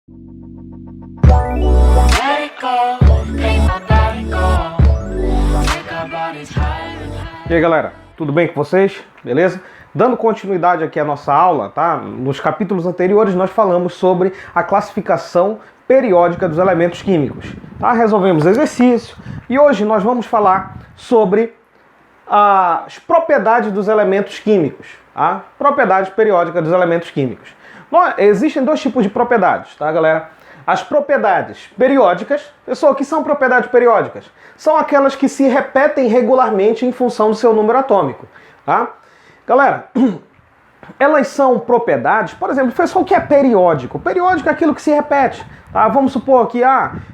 Let it go, make my body go. Take our bodies higher and higher. E aí, galera, tudo bem com vocês? Beleza? Dando continuidade aqui à nossa aula, tá? Nos capítulos anteriores nós falamos sobre a classificação periódica dos elementos químicos, tá? Resolvemos exercício e hoje nós vamos falar sobre as propriedades dos elementos químicos, tá? Propriedades periódicas dos elementos químicos. Existem dois tipos de propriedades, tá, galera? As propriedades periódicas, pessoal, o que são propriedades periódicas? São aquelas que se repetem regularmente em função do seu número atômico, tá? Galera, elas são propriedades, por exemplo, pessoal, o que é periódico? Periódico é aquilo que se repete, tá? Vamos supor que,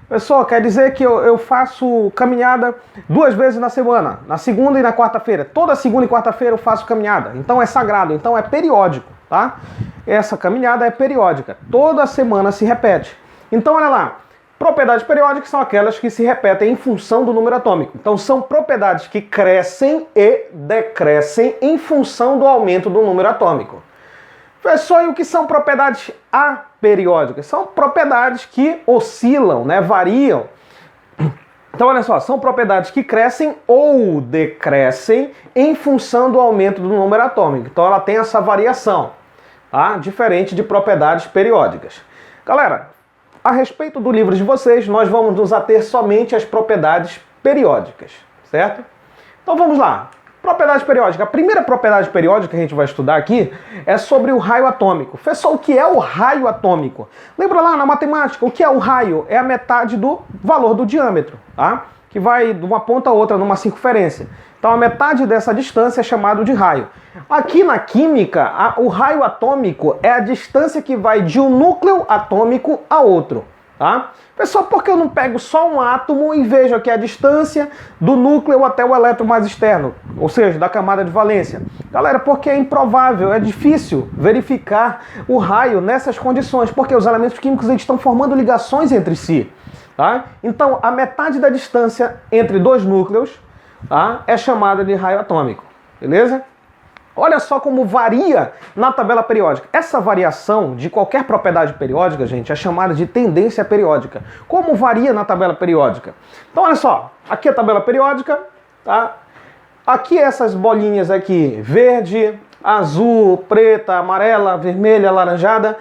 pessoal, quer dizer que eu faço caminhada 2 vezes na semana, na segunda e na quarta-feira. Toda segunda e quarta-feira eu faço caminhada, então é sagrado, então é periódico, tá? Essa caminhada é periódica, toda semana se repete. Então, olha lá, propriedades periódicas são aquelas que se repetem em função do número atômico. Então, são propriedades que crescem e decrescem em função do aumento do número atômico. Pessoal, e o que são propriedades aperiódicas? São propriedades que oscilam, né, variam. Então, olha só, são propriedades que crescem ou decrescem em função do aumento do número atômico. Então, ela tem essa variação, tá? Diferente de propriedades periódicas. Galera, a respeito do livro de vocês, nós vamos nos ater somente às propriedades periódicas, certo? Então vamos lá. Propriedade periódica. A primeira propriedade periódica que a gente vai estudar aqui é sobre o raio atômico. Pessoal, o que é o raio atômico? Lembra lá na matemática, o que é o raio? É a metade do valor do diâmetro, tá? Que vai de uma ponta a outra numa circunferência. Então a metade dessa distância é chamado de raio. Aqui na química, o raio atômico é a distância que vai de um núcleo atômico a outro, tá? Pessoal, por que eu não pego só um átomo e vejo aqui a distância do núcleo até o elétron mais externo, ou seja, da camada de valência? Galera, porque é improvável, é difícil verificar o raio nessas condições, porque os elementos químicos eles estão formando ligações entre si, tá? Então, a metade da distância entre dois núcleos, tá, é chamada de raio atômico, beleza? Olha só como varia na tabela periódica. Essa variação de qualquer propriedade periódica, gente, é chamada de tendência periódica. Como varia na tabela periódica? Então, olha só, aqui a tabela periódica, tá? Aqui essas bolinhas aqui, verde, azul, preta, amarela, vermelha, alaranjada,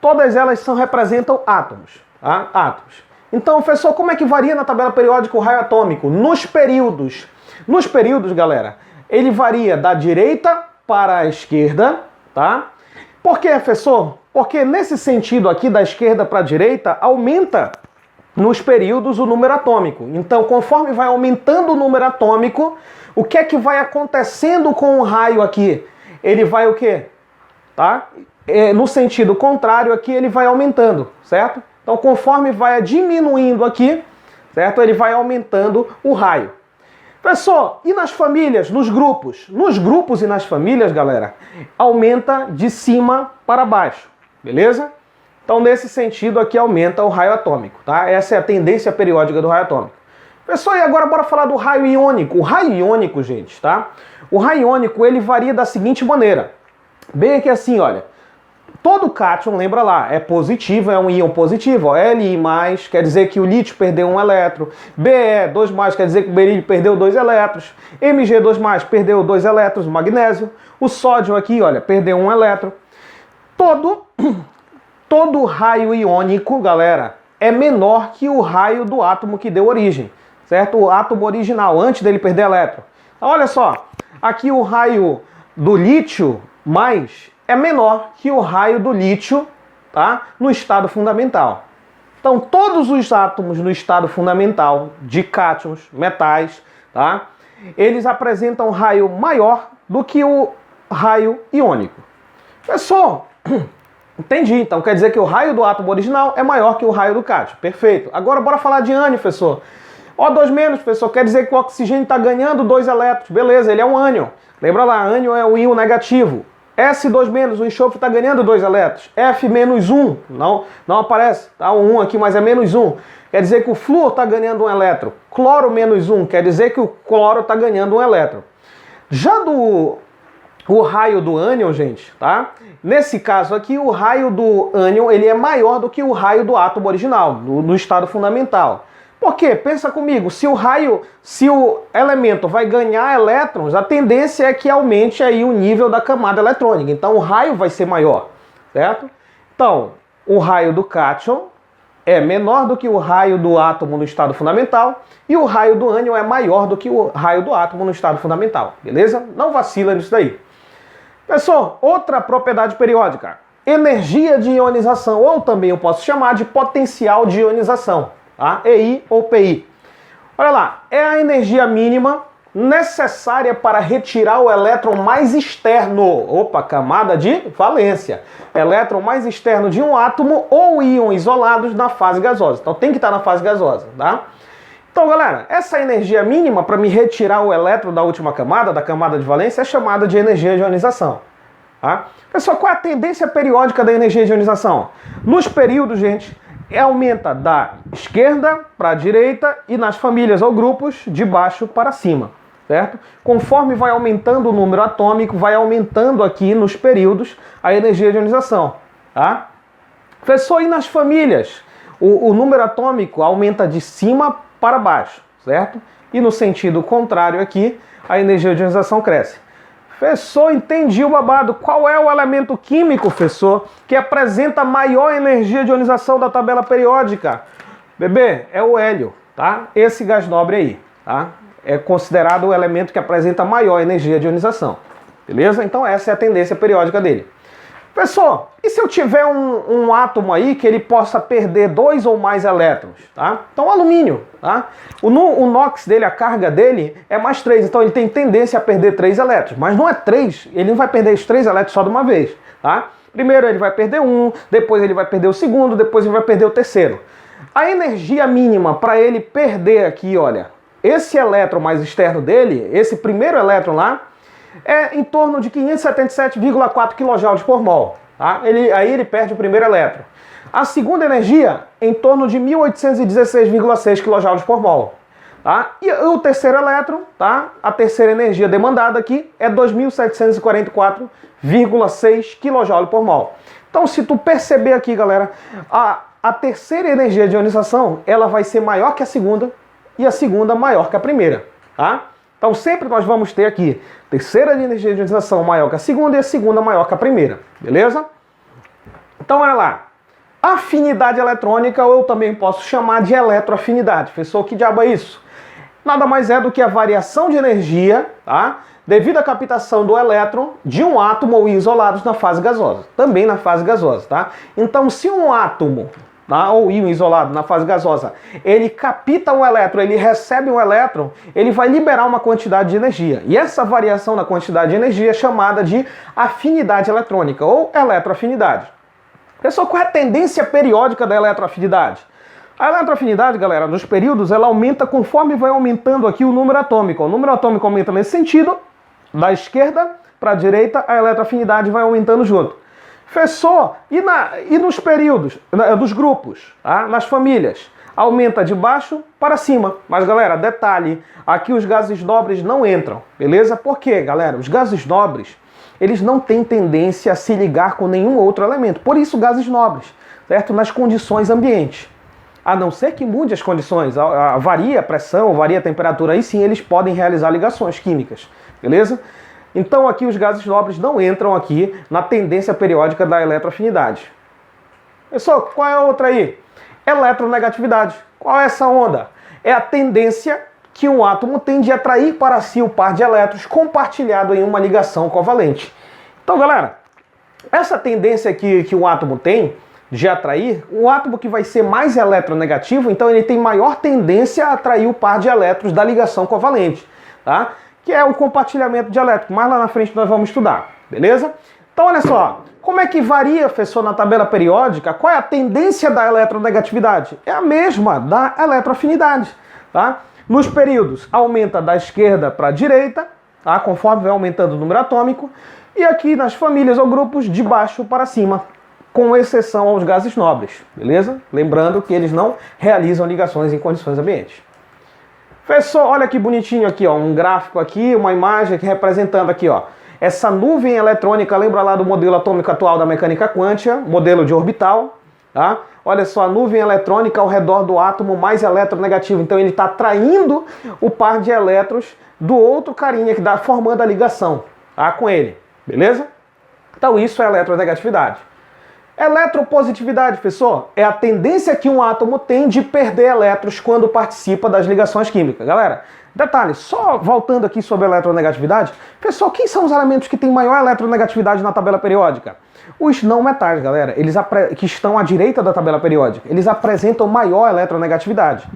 todas elas representam átomos, tá? Átomos. Então, professor, como é que varia na tabela periódica o raio atômico? Nos períodos. Nos períodos, galera, ele varia da direita para a esquerda, tá? Por que, professor? Porque nesse sentido aqui, da esquerda para a direita, aumenta nos períodos o número atômico. Então, conforme vai aumentando o número atômico, o que é que vai acontecendo com o raio aqui? Ele vai o quê? Tá? No sentido contrário aqui, ele vai aumentando, certo? Então, conforme vai diminuindo aqui, certo? Ele vai aumentando o raio. Pessoal, e nas famílias, nos grupos? Nos grupos e nas famílias, galera, aumenta de cima para baixo, beleza? Então, nesse sentido aqui, aumenta o raio atômico, tá? Essa é a tendência periódica do raio atômico. Pessoal, e agora bora falar do raio iônico. O raio iônico, gente, tá? O raio iônico, ele varia da seguinte maneira. Bem aqui assim, olha. Todo cátion, lembra lá, é positivo, é um íon positivo. Ó, Li+, quer dizer que o lítio perdeu um elétron. Be2+, quer dizer que o berílio perdeu 2 elétrons. Mg2+, perdeu 2 elétrons, magnésio. O sódio aqui, olha, perdeu 1 elétron. Todo raio iônico, galera, é menor que o raio do átomo que deu origem, certo? O átomo original, antes dele perder elétron. Então, olha só, aqui o raio do lítio mais é menor que o raio do lítio, tá? No estado fundamental. Então, todos os átomos no estado fundamental de cátions, metais, tá? Eles apresentam um raio maior do que o raio iônico. Pessoal, entendi. Então, quer dizer que o raio do átomo original é maior que o raio do cátion. Perfeito. Agora, bora falar de ânion, professor. O2-, professor, quer dizer que o oxigênio está ganhando 2 elétrons. Beleza, ele é um ânion. Lembra lá, ânion é o íon negativo. S2-, o enxofre está ganhando 2 elétrons. F-1, não aparece, tá? O 1 aqui, mas é -1. Quer dizer que o flúor está ganhando 1 elétron. Cloro -1, quer dizer que o cloro está ganhando 1 elétron. Já o raio do ânion, gente, tá? Nesse caso aqui, o raio do ânion, ele é maior do que o raio do átomo original, no estado fundamental. Por quê? Pensa comigo, se o elemento vai ganhar elétrons, a tendência é que aumente aí o nível da camada eletrônica. Então o raio vai ser maior, certo? Então, o raio do cátion é menor do que o raio do átomo no estado fundamental e o raio do ânion é maior do que o raio do átomo no estado fundamental, beleza? Não vacila nisso daí. Pessoal, outra propriedade periódica, energia de ionização, ou também eu posso chamar de potencial de ionização, tá? EI ou PI. Olha lá, é a energia mínima necessária para retirar o elétron mais externo, camada de valência, elétron mais externo de um átomo ou íon isolados na fase gasosa. Então tem que estar na fase gasosa, tá? Então, galera, essa energia mínima para me retirar o elétron da última camada, da camada de valência, é chamada de energia de ionização. Tá? Pessoal, qual é a tendência periódica da energia de ionização? Nos períodos, gente, aumenta da esquerda para a direita e nas famílias ou grupos de baixo para cima, certo? Conforme vai aumentando o número atômico, vai aumentando aqui nos períodos a energia de ionização. Tá? Pessoal, e nas famílias? O número atômico aumenta de cima para baixo, certo? E no sentido contrário aqui, a energia de ionização cresce. Professor, entendi o babado. Qual é o elemento químico, professor, que apresenta maior energia de ionização da tabela periódica? Bebê, é o hélio, tá? Esse gás nobre aí, tá? É considerado o elemento que apresenta maior energia de ionização, beleza? Então essa é a tendência periódica dele. Pessoal, e se eu tiver um átomo aí que ele possa perder 2 ou mais elétrons, tá? Então alumínio, tá? O NOx dele, a carga dele é mais 3, então ele tem tendência a perder 3 elétrons, mas não é 3, ele não vai perder os 3 elétrons só de uma vez, tá? Primeiro ele vai perder um, depois ele vai perder o segundo, depois ele vai perder o terceiro. A energia mínima para ele perder aqui, olha, esse elétron mais externo dele, esse primeiro elétron lá, é em torno de 577,4 kJ por mol. Tá? Aí ele perde o primeiro elétron. A segunda energia, em torno de 1816,6 kJ por mol. Tá? E o terceiro elétron, tá? A terceira energia demandada aqui é 2.744,6 kJ por mol. Então, se tu perceber aqui, galera, a terceira energia de ionização, ela vai ser maior que a segunda e a segunda maior que a primeira. Tá? Então sempre nós vamos ter aqui terceira energia de ionização maior que a segunda e a segunda maior que a primeira, beleza? Então olha lá, afinidade eletrônica ou eu também posso chamar de eletroafinidade. Professor, que diabo é isso? Nada mais é do que a variação de energia, tá? Devido à captação do elétron de um átomo ou isolados na fase gasosa, também na fase gasosa, tá? Então se um átomo, tá, ou íon isolado na fase gasosa, ele capta um elétron, ele recebe um elétron, ele vai liberar uma quantidade de energia. E essa variação na quantidade de energia é chamada de afinidade eletrônica ou eletroafinidade. Pessoal, qual é a tendência periódica da eletroafinidade? A eletroafinidade, galera, nos períodos, ela aumenta conforme vai aumentando aqui o número atômico. O número atômico aumenta nesse sentido, da esquerda para a direita, a eletroafinidade vai aumentando junto. Professor, e nos períodos, dos grupos, tá? Nas famílias, aumenta de baixo para cima. Mas, galera, detalhe, aqui os gases nobres não entram, beleza? Por quê, galera? Os gases nobres, eles não têm tendência a se ligar com nenhum outro elemento. Por isso, gases nobres, certo? Nas condições ambientes. A não ser que mude as condições, varia a pressão, varia a temperatura, aí sim eles podem realizar ligações químicas, beleza? Então aqui os gases nobres não entram aqui na tendência periódica da eletroafinidade. Pessoal, qual é a outra aí? Eletronegatividade. Qual é essa onda? É a tendência que um átomo tem de atrair para si o par de elétrons compartilhado em uma ligação covalente. Então, galera, essa tendência que um átomo tem de atrair, um átomo que vai ser mais eletronegativo, então ele tem maior tendência a atrair o par de elétrons da ligação covalente, tá? Que é o compartilhamento de elétrons. Mais lá na frente nós vamos estudar, beleza? Então olha só, como é que varia, professor, na tabela periódica? Qual é a tendência da eletronegatividade? É a mesma da eletroafinidade, tá? Nos períodos, aumenta da esquerda para a direita, tá? Conforme vai aumentando o número atômico, e aqui nas famílias ou grupos, de baixo para cima, com exceção aos gases nobres, beleza? Lembrando que eles não realizam ligações em condições ambientes. Professor, olha que bonitinho aqui, ó, um gráfico aqui, uma imagem aqui representando aqui, ó. Essa nuvem eletrônica lembra lá do modelo atômico atual da mecânica quântica, modelo de orbital, tá? Olha só, a nuvem eletrônica ao redor do átomo mais eletronegativo. Então ele está atraindo o par de elétrons do outro carinha que está formando a ligação, tá, com ele, beleza? Então isso é eletronegatividade. Eletropositividade, pessoal, é a tendência que um átomo tem de perder elétrons quando participa das ligações químicas. Galera, detalhe, só voltando aqui sobre a eletronegatividade, pessoal, quem são os elementos que têm maior eletronegatividade na tabela periódica? Os não metais, galera, que estão à direita da tabela periódica, eles apresentam maior eletronegatividade.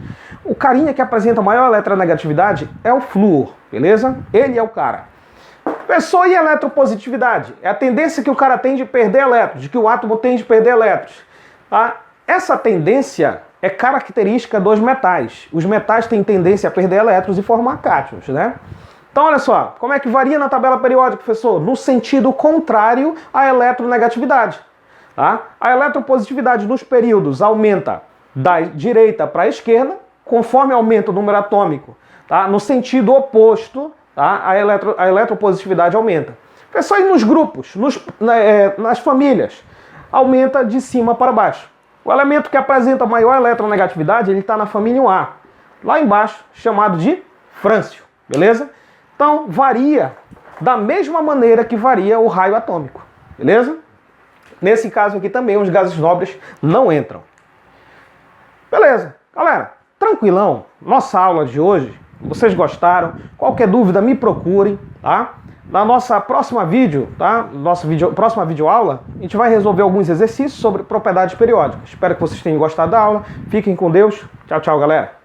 O carinha que apresenta maior eletronegatividade é o flúor, beleza? Ele é o cara. Pessoal, e eletropositividade? É a tendência que o cara tem de perder elétrons, de que o átomo tem de perder elétrons. Tá? Essa tendência é característica dos metais. Os metais têm tendência a perder elétrons e formar cátions, né? Então, olha só, como é que varia na tabela periódica, professor? No sentido contrário à eletronegatividade. Tá? A eletropositividade nos períodos aumenta da direita para a esquerda, conforme aumenta o número atômico. Tá? No sentido oposto, tá? A eletropositividade aumenta. Pessoal, e nos grupos, nas famílias, aumenta de cima para baixo. O elemento que apresenta maior eletronegatividade, ele está na família 1A, lá embaixo, chamado de frâncio, beleza? Então, varia da mesma maneira que varia o raio atômico, beleza? Nesse caso aqui também, os gases nobres não entram. Beleza, galera, tranquilão, nossa aula de hoje. Vocês gostaram? Qualquer dúvida, me procurem, tá? Na nossa próxima vídeo, tá? Próxima videoaula, a gente vai resolver alguns exercícios sobre propriedades periódicas. Espero que vocês tenham gostado da aula. Fiquem com Deus. Tchau, tchau, galera.